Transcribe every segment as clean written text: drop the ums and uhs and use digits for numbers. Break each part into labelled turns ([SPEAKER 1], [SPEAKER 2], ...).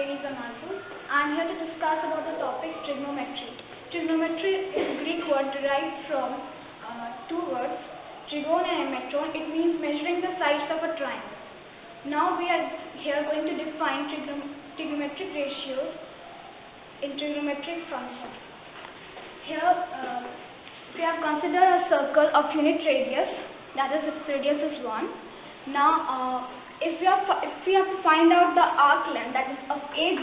[SPEAKER 1] name is Anarfu. I am here to discuss about the topic trigonometry. Trigonometry is a Greek word derived from two words, trigon and metron. It means measuring the sides of a triangle. Now we are here going to define trigonometric ratios in trigonometric functions. Here we have considered a circle of unit radius, that is its radius is 1. Now if we have to find out the arc length, that is of AB,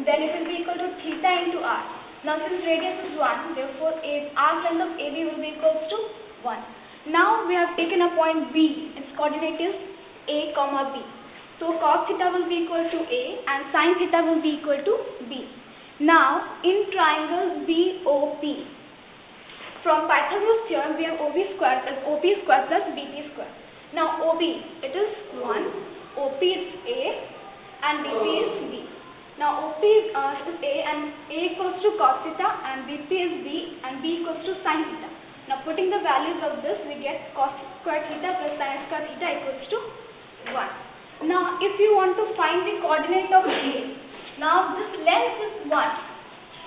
[SPEAKER 1] then it will be equal to theta into r. Now since radius is 1, therefore arc length of AB will be equals to 1. Now we have taken a point B, its coordinate is A, B. So cos theta will be equal to A and sin theta will be equal to B. Now in triangle BOP, from Pythagoras theorem we have OB square plus OP square plus BP square. Now OB, it is 1, OP is A and BP is B. Now OP is A and A equals to cos theta and BP is B and B equals to sin theta. Now putting the values of this, we get cos square theta plus sin square theta equals to 1. Now if you want to find the coordinate of A, now this length is 1.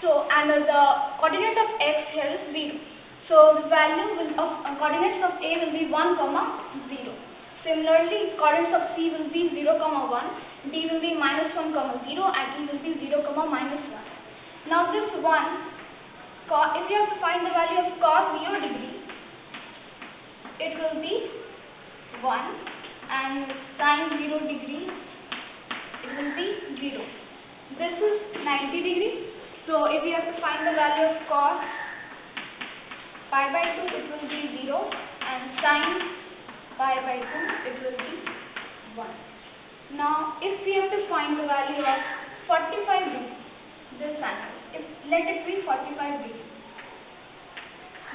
[SPEAKER 1] So and the coordinate of x here is 0. So the value of coordinates of A will be 1, 0. Similarly, coordinates of C will be 0, 1, D will be -1, 0 and E will be 0, -1. Now this 1, if you have to find the value of cos 0 degree, it will be 1 and sin 0 degree, it will be 0. This is 90 degree. So if you have to find the value of cos pi by 2, it will be 0 and sin pi by 2, it will be 1. Now if we have to find the value of 45 degree, this angle, let it be 45 degree,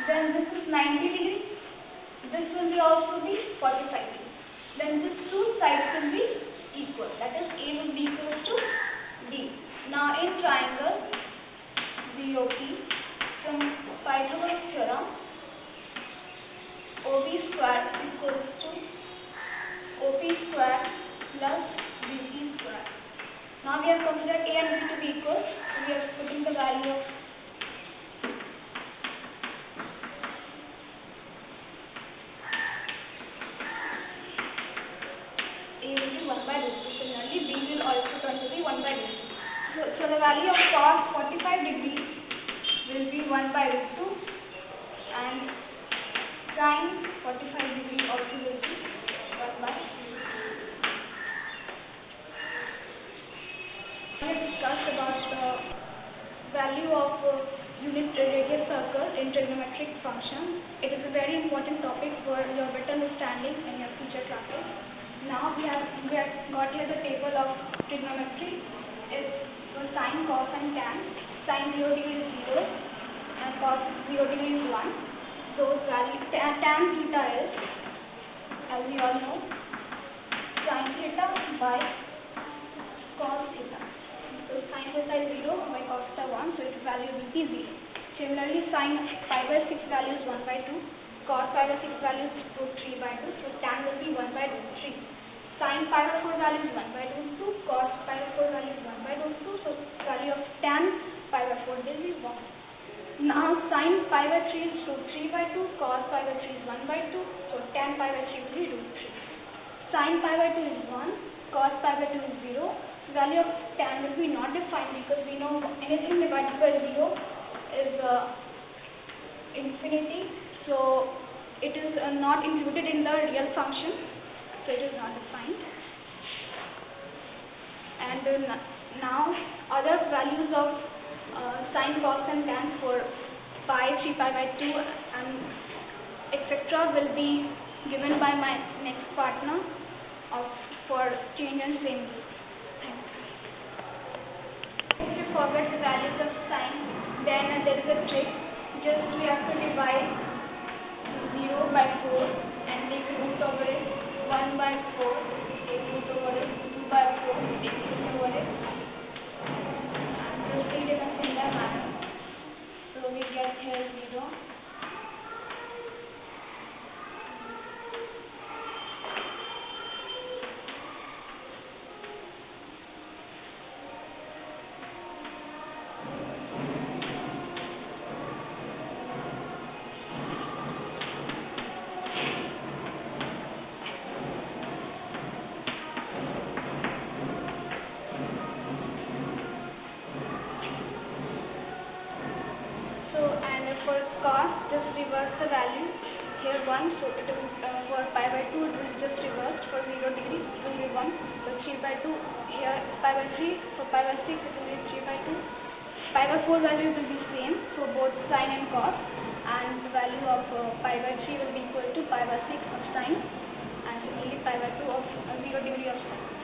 [SPEAKER 1] then this is 90 degree, this will be also be 45 degree. Then these two sides will be equal, that is A will be equal to D. Now in triangle BOP, from Pythagoras theorem, OB square equals to OP square plus BP square. Now we have considered A and B to be equal, so we are putting the value of A will be 1 by root 2. Similarly, B will also turn to be 1 by root 2. So the value of cos 45 degree will be 1 by root 2 and sin 45 degree also will be 1 by root 2. We have discussed about the value of unit radius circle in trigonometric function. It is a very important topic for your better understanding in your future classes. Now we have got here the table of trigonometry. It's for sine, cos and tan. Sine 0 degree is 0 and cos 0 degree is 1. Those values, tan theta is, as we all know, sin theta by cos theta. So sin theta is 0 by cos theta 1, so its value will be 0. Similarly, sin pi by 6 value is 1 by 2, cos pi by 6 value is root 3 by 2, so tan will be 1 by root 3. Sin pi by 4 value is 1 by root 2, cos pi by 4 value is 1 by root 2, so value of tan pi by 4 will be 1. Now sin pi by 3 is root 3 by 2, cos pi by 3 is 1 by 2, so tan pi by 3 will be root 3. Sin pi by 2 is 1, cos pi by 2 is 0. Value of tan will be not defined because we know anything divided by 0 is infinity, so it is not included in the real function, so it is not defined. And now other values of sin, cos and tan for pi, 3 pi by 2 and etc. will be given by my next partner for change and same group. If you forget the values of sin, then there is a trick. Just we have to divide 0 by 4 and take root over it, 1 by 4, take root over it, 2 by 4, take root over it, and proceed in a similar manner. So we get here 0. just reverse the value here 1, so it will for pi by 2 it will just reverse. For 0 degree it will be 1, so 3 by 2 here pi by 3, for pi by 6 it will be 3 by 2. Pi by 4 value will be same for both sine and cos, and the value of pi by 3 will be equal to pi by 6 of sine, and similarly pi by 2 of 0 degree of sine.